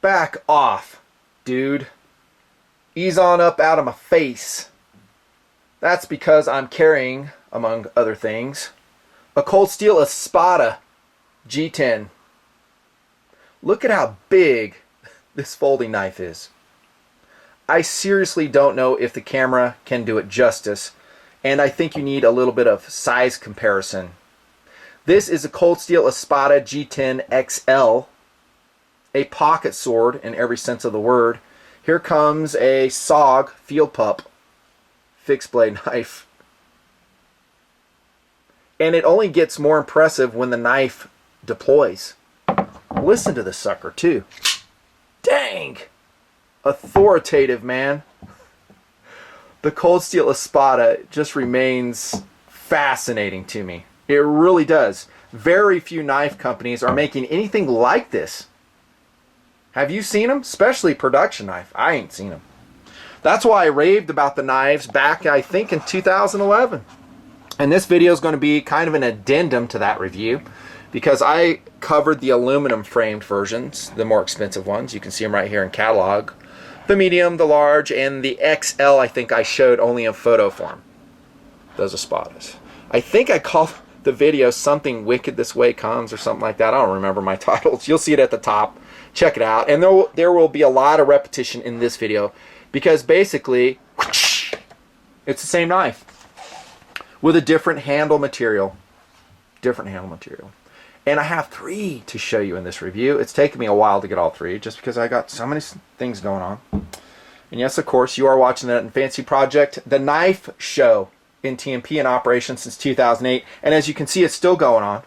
Back off, dude. Ease on up out of my face. That's because I'm carrying, among other things, a cold steel Espada G10. Look at how big this folding knife is. I seriously don't know if the camera can do it justice, and I think you need a little bit of size comparison. This is a cold steel Espada G10 XL, a pocket sword in every sense of the word. Here comes a SOG Field Pup fixed blade knife. And it only gets more impressive when the knife deploys. Listen to this sucker too. Dang! Authoritative, man. The cold steel Espada just remains fascinating to me. It really does. Very few knife companies are making anything like this. Have you seen them? Especially production knife. I ain't seen them. That's why I raved about the knives back, I think, in 2011. And this video is going to be kind of an addendum to that review, because I covered the aluminum framed versions, the more expensive ones. You can see them right here in catalog. The medium, the large, and the XL I think I showed only in photo form. Those Espadas. I think I called the video Something Wicked This Way Comes or something like that. I don't remember my titles. You'll see it at the top. Check it out. And there will be a lot of repetition in this video, because basically it's the same knife with a different handle material. Different handle material. And I have 3 to show you in this review. It's taken me a while to get all 3, just because I got so many things going on. And yes, of course, you are watching the Nutnfancy Project, the knife show in TMP, in operation since 2008. And as you can see, it's still going on.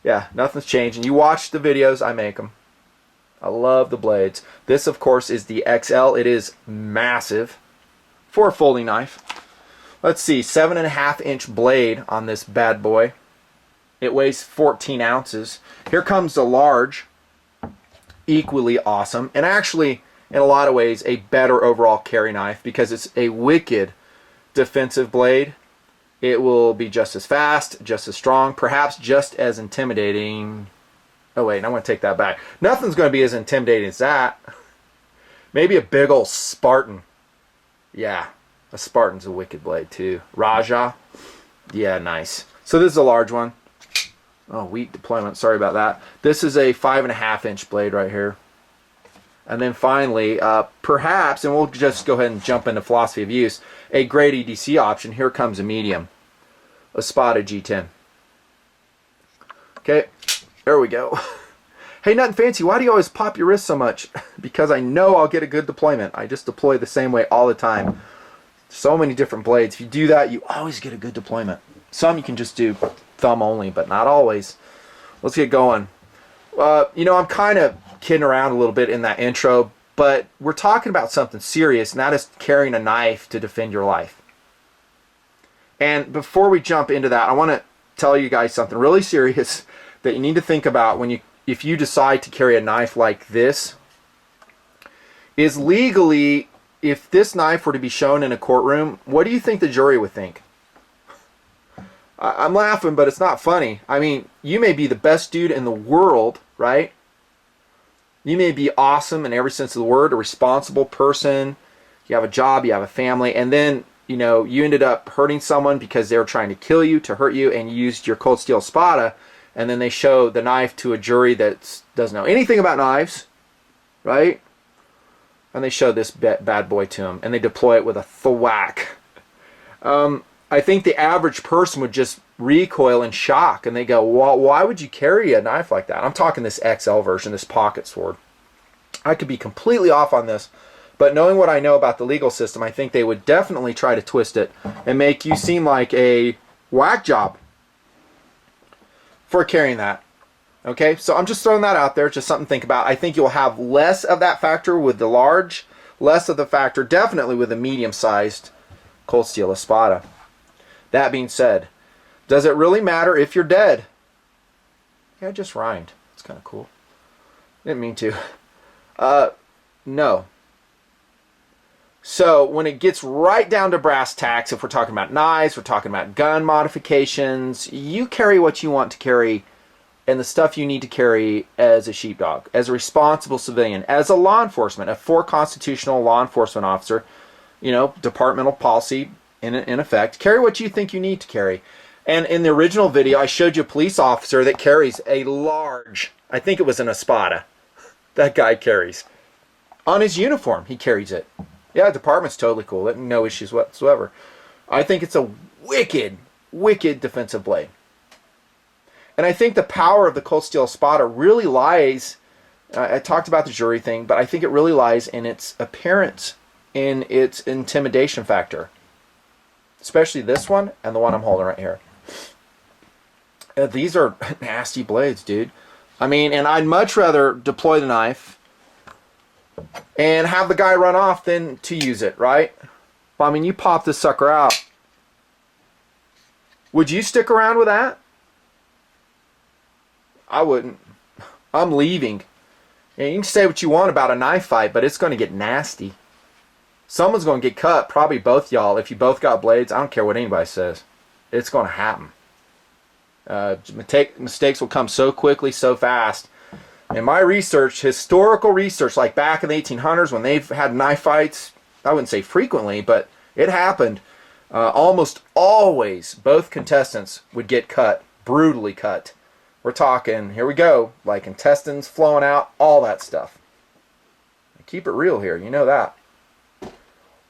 Yeah, nothing's changed. And you watch the videos, I make them. I love the blades. This, of course, is the XL. It is massive for a folding knife. Let's see, 7.5-inch blade on this bad boy. It weighs 14 ounces. Here comes the large, equally awesome, and actually, in a lot of ways, a better overall carry knife, because it's a wicked defensive blade. It will be just as fast, just as strong, perhaps just as intimidating. Oh wait, I'm going to take that back. Nothing's going to be as intimidating as that. Maybe a big old Spartan. Yeah, a Spartan's a wicked blade too. Raja. Yeah, nice. So this is a large one. Oh, weak deployment. Sorry about that. This is a 5.5-inch blade right here. And then finally, perhaps, and we'll just go ahead and jump into philosophy of use, a great EDC option. Here comes a medium. Espada G10. Okay, there we go. Hey, Nutnfancy, why do you always pop your wrist so much? Because I know I'll get a good deployment. I just deploy the same way all the time. So many different blades. If you do that, you always get a good deployment. Some you can just do thumb only, but not always. Let's get going. You know, I'm kind of kidding around a little bit in that intro, but we're talking about something serious, and that is carrying a knife to defend your life. And before we jump into that, I want to tell you guys something really serious that you need to think about if you decide to carry a knife like this. Is legally, if this knife were to be shown in a courtroom, what do you think the jury would think? I'm laughing, but it's not funny. I mean, you may be the best dude in the world, right? You may be awesome in every sense of the word, a responsible person. You have a job, you have a family, and then, you know, you ended up hurting someone because they were trying to kill you, to hurt you, and you used your cold steel Espada, and then they show the knife to a jury that doesn't know anything about knives, right? And they show this bad boy to them, and they deploy it with a thwack. I think the average person would just recoil in shock, and they go, well, why would you carry a knife like that? I'm talking this XL version, this pocket sword. I could be completely off on this, but knowing what I know about the legal system, I think they would definitely try to twist it and make you seem like a whack job for carrying that. Okay, so I'm just throwing that out there, just something to think about. I think you'll have less of that factor with the large, less of the factor definitely with a medium-sized cold steel Espada. That being said, does it really matter if you're dead? Yeah, I just rhymed. It's kind of cool. Didn't mean to. No. So when it gets right down to brass tacks, if we're talking about knives, we're talking about gun modifications, you carry what you want to carry and the stuff you need to carry as a sheepdog, as a responsible civilian, as a law enforcement, a for constitutional law enforcement officer, you know, departmental policy in effect. Carry what you think you need to carry. And in the original video, I showed you a police officer that carries a large, I think it was an Espada, that guy carries. On his uniform, he carries it. Yeah, the department's totally cool. No issues whatsoever. I think it's a wicked, wicked defensive blade. And I think the power of the cold steel Espada really lies, I talked about the jury thing, but I think it really lies in its appearance, in its intimidation factor. Especially this one and the one I'm holding right here. These are nasty blades, dude. I mean, and I'd much rather deploy the knife and have the guy run off than to use it, right? Well, I mean, you pop this sucker out. Would you stick around with that? I wouldn't. I'm leaving. And you can say what you want about a knife fight, but it's going to get nasty. Someone's going to get cut, probably both y'all. If you both got blades, I don't care what anybody says. It's going to happen. Mistakes will come so quickly, so fast. In my research, historical research, like back in the 1800s when they've had knife fights, I wouldn't say frequently, but it happened. Almost always, both contestants would get cut, brutally cut. We're talking, here we go, like intestines flowing out, all that stuff. Keep it real here, you know that.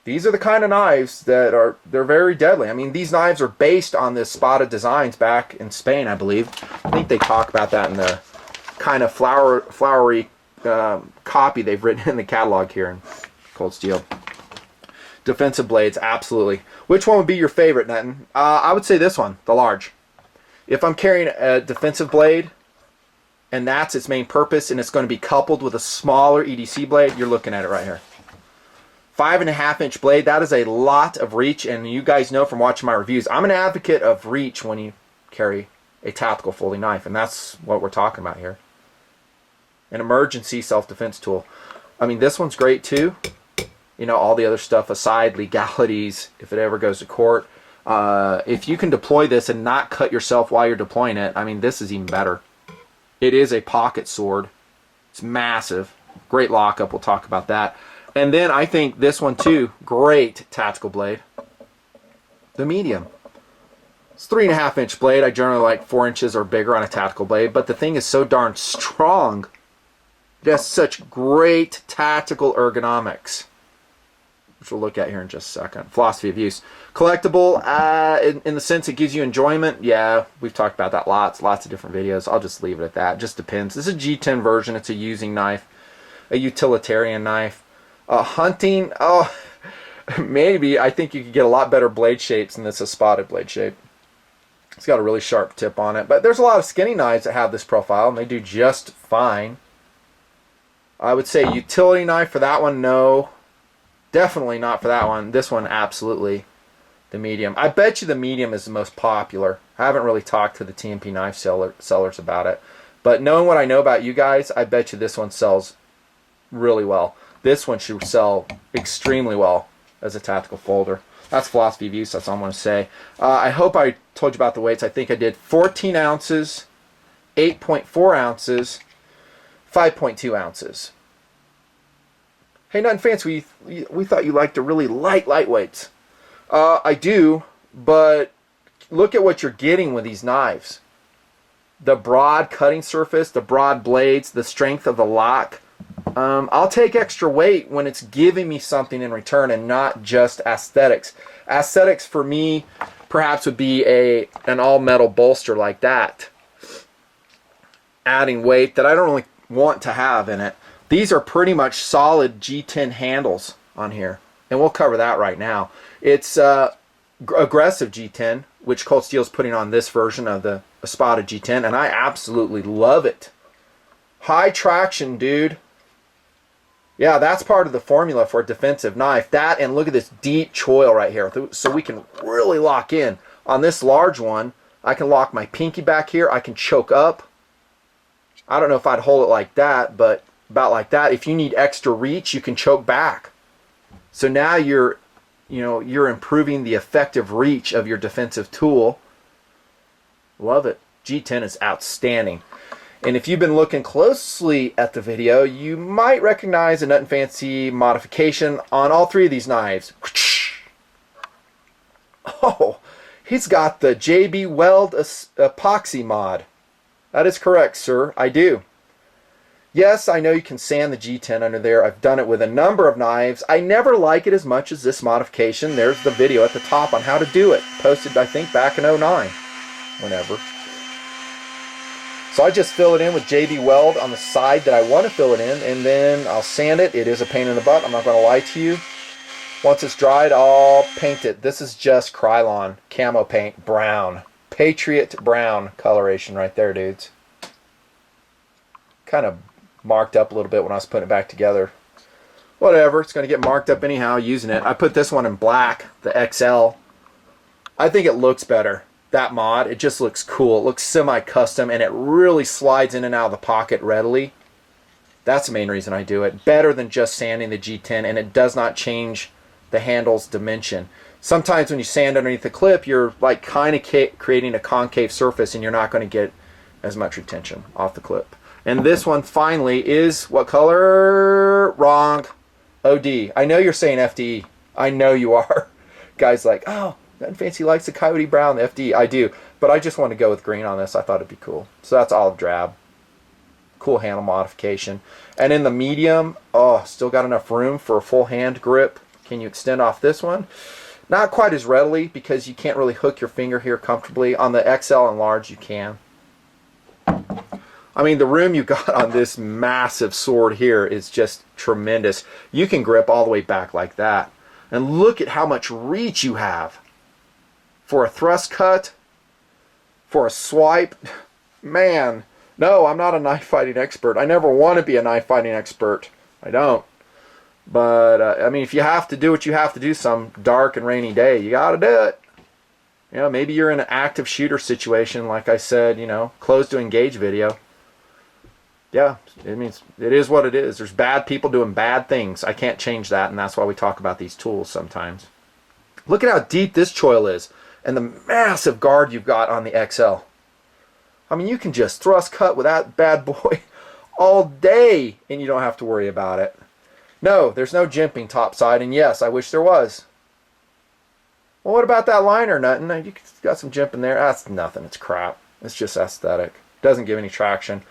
These are the kind of knives that they're very deadly. I mean, these knives are based on the Espada designs back in Spain, I believe. I think they talk about that in the kind of flowery copy they've written in the catalog here in Cold Steel. Defensive blades, absolutely. Which one would be your favorite, Nutton? I would say this one, the large. If I'm carrying a defensive blade, and that's its main purpose, and it's going to be coupled with a smaller EDC blade, you're looking at it right here. 5.5-inch blade, that is a lot of reach, and you guys know from watching my reviews, I'm an advocate of reach when you carry a tactical folding knife, and that's what we're talking about here. An emergency self-defense tool. I mean, this one's great too. You know, all the other stuff aside, legalities, if it ever goes to court. If you can deploy this and not cut yourself while you're deploying it, I mean, this is even better. It is a pocket sword. It's massive. Great lockup. We'll talk about that. And then I think this one too, great tactical blade. The medium. It's 3.5-inch blade. I generally like 4 inches or bigger on a tactical blade, but the thing is so darn strong. It has such great tactical ergonomics, which we'll look at here in just a second. Philosophy of use. Collectible, in the sense it gives you enjoyment. Yeah, we've talked about that lots of different videos. I'll just leave it at that. Just depends. This is a G10 version. It's a using knife, a utilitarian knife. Hunting, oh, maybe. I think you could get a lot better blade shapes than this Espada blade shape. It's got a really sharp tip on it. But there's a lot of skinny knives that have this profile, and they do just fine. I would say utility knife for that one, no. Definitely not for that one. This one, absolutely. The medium. I bet you the medium is the most popular. I haven't really talked to the TMP knife sellers about it. But knowing what I know about you guys, I bet you this one sells really well. This one should sell extremely well as a tactical folder. That's philosophy of use. That's all I'm going to say. I hope I told you about the weights. I think I did 14 ounces, 8.4 ounces, 5.2 ounces. Hey, Nutnfancy, we thought you liked the really light weights. I do, but look at what you're getting with these knives. The broad cutting surface, the broad blades, the strength of the lock. I'll take extra weight when it's giving me something in return and not just aesthetics. Aesthetics for me perhaps would be an all-metal bolster like that. Adding weight that I don't really want to have in it. These are pretty much solid G10 handles on here, and we'll cover that right now. It's aggressive G10, which Cold Steel is putting on this version of the Espada G10, and I absolutely love it. High traction, dude. Yeah, that's part of the formula for a defensive knife. That, and look at this deep choil right here, so we can really lock in. On this large one, I can lock my pinky back here. I can choke up. I don't know if I'd hold it like that, but about like that. If you need extra reach, you can choke back. So now you're improving the effective reach of your defensive tool. Love it. G10 is outstanding. And if you've been looking closely at the video, you might recognize a Nutnfancy modification on all three of these knives. Oh, he's got the JB Weld epoxy mod. That is correct, sir. I do. Yes, I know you can sand the G10 under there. I've done it with a number of knives. I never like it as much as this modification. There's the video at the top on how to do it. Posted, I think, back in 09. Whenever. So I just fill it in with JB Weld on the side that I want to fill it in, and then I'll sand it. It is a pain in the butt. I'm not going to lie to you. Once it's dried, I'll paint it. This is just Krylon camo paint, brown. Patriot brown coloration right there, dudes. Kind of marked up a little bit when I was putting it back together. Whatever, it's going to get marked up anyhow using it. I put this one in black, the XL. I think it looks better. That mod, it just looks cool. It looks semi-custom, and it really slides in and out of the pocket readily. That's the main reason I do it. Better than just sanding the G10, and it does not change the handle's dimension. Sometimes when you sand underneath the clip, you're like kind of creating a concave surface, and you're not going to get as much retention off the clip. And this one finally is what color? Wrong. OD. I know you're saying FD. I know you are. Guys like, oh, Nutnfancy likes the coyote brown, the FD. I do. But I just want to go with green on this. I thought it'd be cool. So that's olive drab. Cool handle modification. And in the medium, oh, still got enough room for a full hand grip. Can you extend off this one? Not quite as readily because you can't really hook your finger here comfortably. On the XL and large, you can. I mean, the room you got on this massive sword here is just tremendous. You can grip all the way back like that. And look at how much reach you have. For a thrust cut, for a swipe. Man, no, I'm not a knife fighting expert. I never want to be a knife fighting expert. I don't. But, I mean, if you have to do what you have to do some dark and rainy day, you got to do it. You know, maybe you're in an active shooter situation, like I said, you know, close to engage video. Yeah, it means it is what it is. There's bad people doing bad things. I can't change that, and that's why we talk about these tools sometimes. Look at how deep this choil is, and the massive guard you've got on the XL. I mean, you can just thrust cut with that bad boy all day, and you don't have to worry about it. No, there's no jimping topside, and yes, I wish there was. Well, what about that liner, Nuttin? You got some jimping there. That's nothing. It's crap. It's just aesthetic. Doesn't give any traction.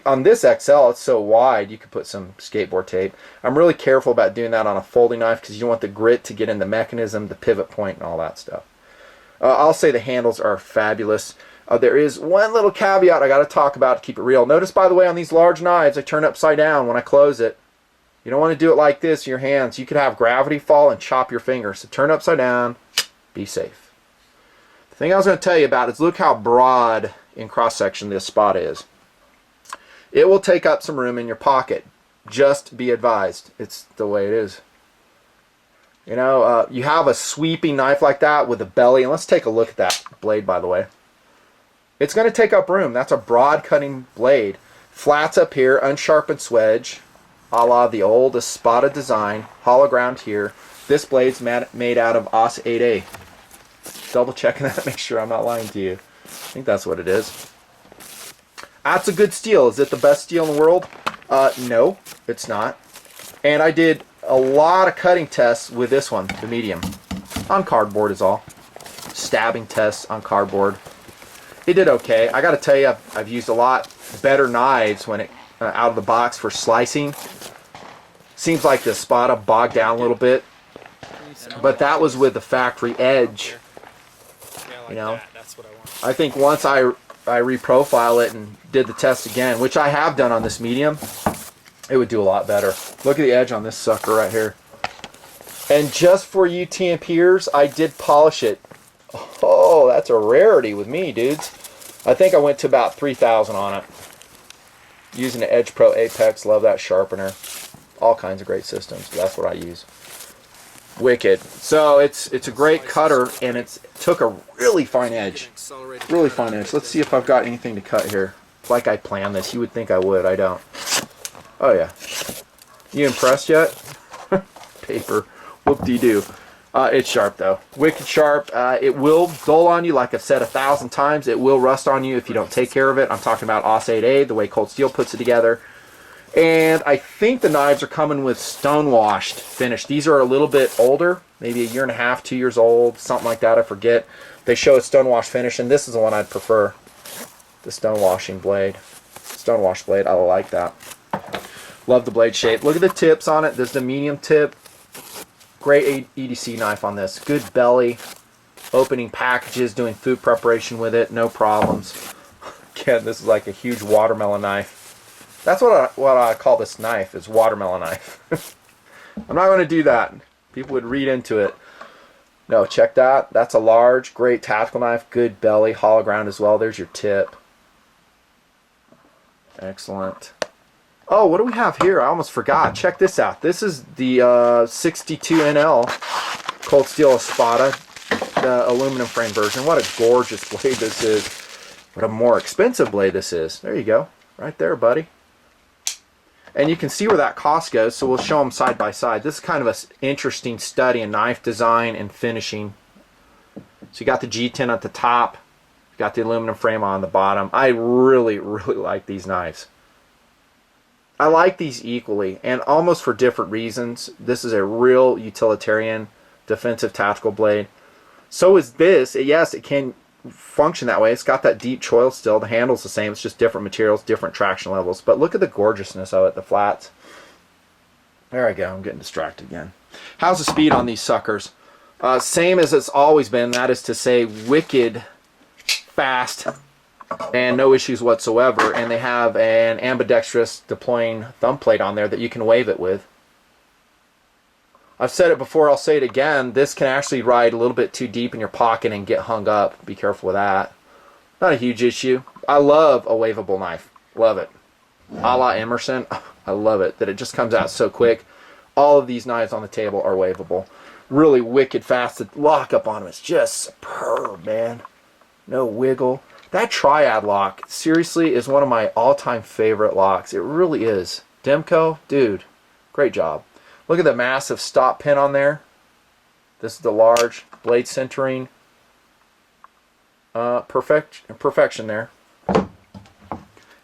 On this XL, it's so wide, you could put some skateboard tape. I'm really careful about doing that on a folding knife because you don't want the grit to get in the mechanism, the pivot point, and all that stuff. I'll say the handles are fabulous. There is one little caveat I got to talk about to keep it real. Notice, by the way, on these large knives, I turn upside down when I close it. You don't want to do it like this in your hands. You could have gravity fall and chop your fingers. So turn upside down. Be safe. The thing I was going to tell you about is look how broad in cross-section this Espada is. It will take up some room in your pocket. Just be advised. It's the way it is. You know, you have a sweeping knife like that with a belly, and let's take a look at that blade, by the way. It's going to take up room. That's a broad cutting blade. Flats up here, unsharpened swedge, a la the old Espada design, hollow ground here. This blade's made out of OS 8A. Double checking that, make sure I'm not lying to you. I think that's what it is. That's a good steel. Is it the best steel in the world? No, it's not. And I did a lot of cutting tests with this one, the medium. On cardboard is all. Stabbing tests on cardboard. It did okay. I got to tell you, I've used a lot better knives when it out of the box for slicing. Seems like the Espada bogged down a little bit. But that was with the factory edge. You know, I think once I reprofile it and did the test again, which I have done on this medium, it would do a lot better. Look at the edge on this sucker right here. And just for you TMPers, I did polish it. Oh, that's a rarity with me, dudes. I think I went to about 3,000 on it. Using the Edge Pro Apex, love that sharpener. All kinds of great systems. That's what I use. Wicked. So it's a great cutter, and it took a really fine edge. Really fine edge. Let's see if I've got anything to cut here. Like I planned this. You would think I would. I don't. Oh yeah. You impressed yet? Paper. Whoop-de-doo. It's sharp though, wicked sharp. It will dull on you, like I've said 1,000 times. It will rust on you if you don't take care of it. I'm talking about Os 8A, the way Cold Steel puts it together. And I think the knives are coming with stonewashed finish. These are a little bit older, maybe 1.5 years, 2 years old, something like that, I forget. They show a stonewash finish, and this is the one I'd prefer, the stonewashing blade. Stonewash blade, I like that. Love the blade shape. Look at the tips on it. This is the medium tip. Great EDC knife on this. Good belly. Opening packages, doing food preparation with it, no problems. Again, this is like a huge watermelon knife. That's what I call this knife, is watermelon knife. I'm not going to do that. People would read into it. No, check that. That's a large, great tactical knife. Good belly, hollow ground as well. There's your tip. Excellent. Oh, what do we have here? I almost forgot. Check this out. This is the 62 NL Cold Steel Espada, the aluminum frame version. What a gorgeous blade this is. What a more expensive blade this is. There you go. Right there, buddy. And you can see where that cost goes, so we'll show them side by side. This is kind of an interesting study in knife design and finishing. So you got the G10 at the top, you got the aluminum frame on the bottom. I really, really like these knives. I like these equally, and almost for different reasons. This is a real utilitarian defensive tactical blade. So is this. Yes, it can function that way. It's got that deep choil still. The handle's the same. It's just different materials, different traction levels. But look at the gorgeousness of it, the flats. There I go. I'm getting distracted again. How's the speed on these suckers? Same as it's always been. That is to say, wicked fast and no issues whatsoever. And they have an ambidextrous deploying thumb plate on there that you can wave it with. I've said it before, I'll say it again. This can actually ride a little bit too deep in your pocket and get hung up. Be careful with that. Not a huge issue. I love a waveable knife. Love it. A la Emerson. I love it that it just comes out so quick. All of these knives on the table are waveable. Really wicked fast. The lock up on them is just superb, man. No wiggle. That triad lock, seriously, is one of my all-time favorite locks. It really is. Demco, dude, great job. Look at the massive stop pin on there. This is the large blade centering. Perfection there.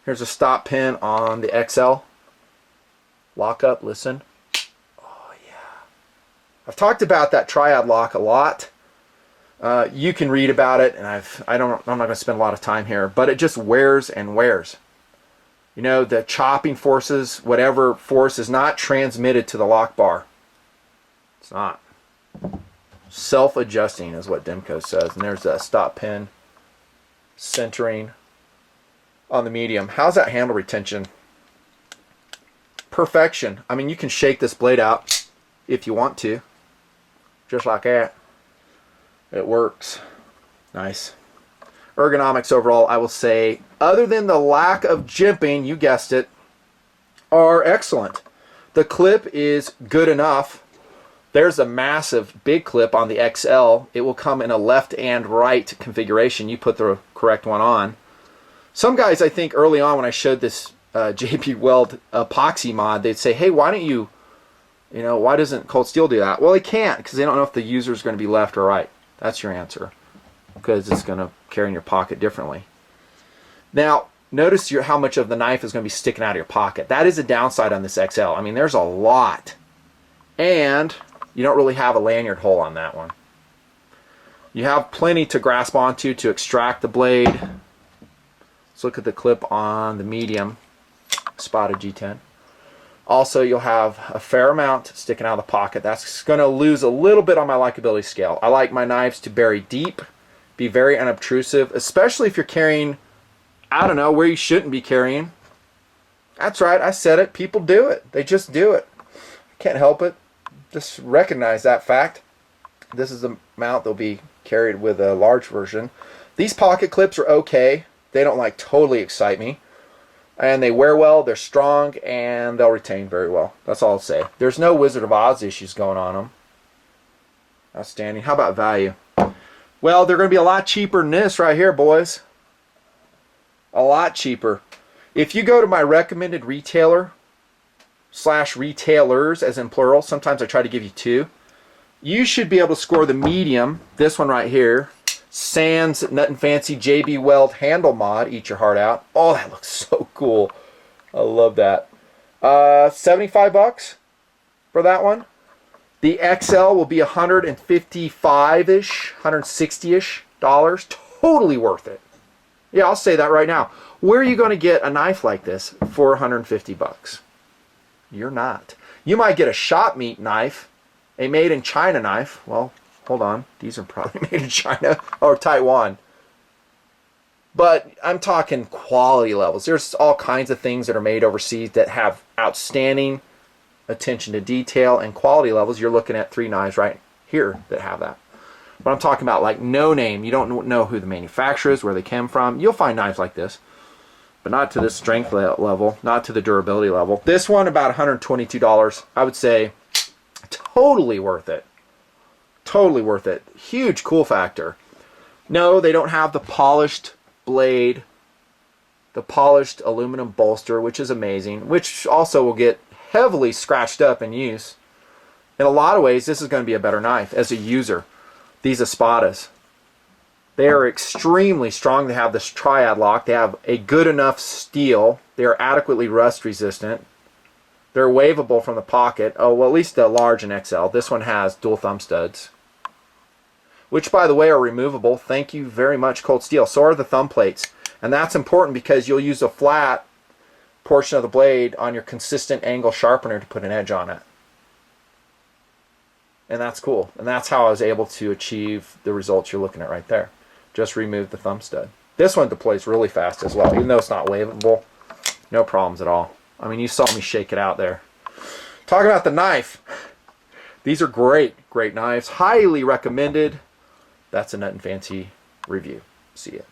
Here's a stop pin on the XL. Lock up, listen. Oh yeah. I've talked about that triad lock a lot. You can read about it, and I'm not going to spend a lot of time here, but it just wears and wears. You know, the chopping forces, whatever force, is not transmitted to the lock bar. It's not. Self-adjusting is what Demco says. And there's that stop pin centering on the medium. How's that handle retention? Perfection. I mean, you can shake this blade out if you want to. Just like that. It works. Nice. Ergonomics overall, I will say, other than the lack of jimping, you guessed it, are excellent. The clip is good enough. There's a massive big clip on the XL. It will come in a left and right configuration. You put the correct one on. Some guys, I think early on when I showed this JP Weld epoxy mod, they'd say, hey, why don't you know, why doesn't Cold Steel do that? Well, they can't, because they don't know if the user is going to be left or right. That's your answer. Because it's going to carry in your pocket differently. Now, notice how much of the knife is going to be sticking out of your pocket. That is a downside on this XL. I mean, there's a lot. And you don't really have a lanyard hole on that one. You have plenty to grasp onto to extract the blade. Let's look at the clip on the medium Espada G10. Also, you'll have a fair amount sticking out of the pocket. That's going to lose a little bit on my likability scale. I like my knives to bury deep, be very unobtrusive, especially if you're carrying, I don't know, where you shouldn't be carrying. That's right, I said it. People do it. They just do it. Can't help it. Just recognize that fact. This is the mount that'll be carried with a large version. These pocket clips are okay. They don't like totally excite me. And they wear well, they're strong, and they'll retain very well. That's all I'll say. There's no Wizard of Oz issues going on them. Outstanding. How about value? Well, they're going to be a lot cheaper than this right here, boys. A lot cheaper. If you go to my recommended retailer / retailers, as in plural, sometimes I try to give you two. You should be able to score the medium, this one right here, sans Nutnfancy JB Weld handle mod, eat your heart out. Oh, that looks so cool. I love that. 75 bucks for that one. The XL will be 155-ish, 160-ish dollars. Totally worth it. Yeah, I'll say that right now. Where are you going to get a knife like this for 150 bucks? You're not. You might get a shop meat knife, a made in China knife. Well, hold on. These are probably made in China or Taiwan. But I'm talking quality levels. There's all kinds of things that are made overseas that have outstanding attention to detail and quality levels. You're looking at 3 knives right here that have that. But I'm talking about like no name. You don't know who the manufacturer is, where they came from. You'll find knives like this, but not to this strength level, not to the durability level. This one about $122. I would say totally worth it. Totally worth it. Huge cool factor. No, they don't have the polished blade, the polished aluminum bolster, which is amazing, which also will get heavily scratched up in use. In a lot of ways, this is going to be a better knife as a user. These Espadas, they are extremely strong. They have this triad lock. They have a good enough steel. They are adequately rust resistant. They're waveable from the pocket. Oh, well, at least the large and XL. This one has dual thumb studs, which, by the way, are removable. Thank you very much, Cold Steel. So are the thumb plates. And that's important because you'll use a flat portion of the blade on your consistent angle sharpener to put an edge on it. And that's cool. And that's how I was able to achieve the results you're looking at right there. Just remove the thumb stud. This one deploys really fast as well. Even though it's not waveable, no problems at all. I mean, you saw me shake it out there. Talking about the knife. These are great, great knives. Highly recommended. That's a Nutnfancy review. See ya.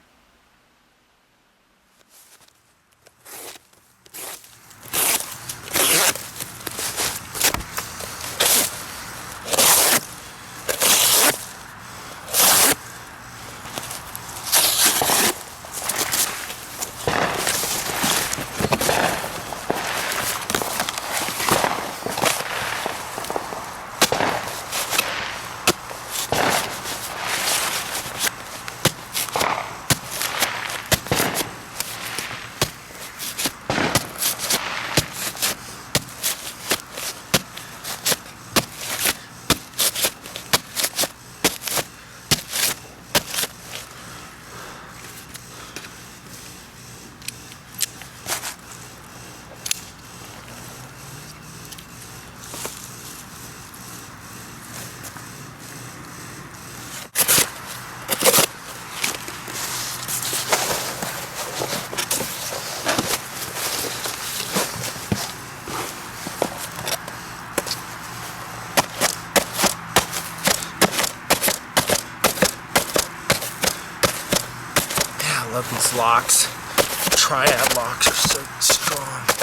I love these locks. Triad locks are so strong.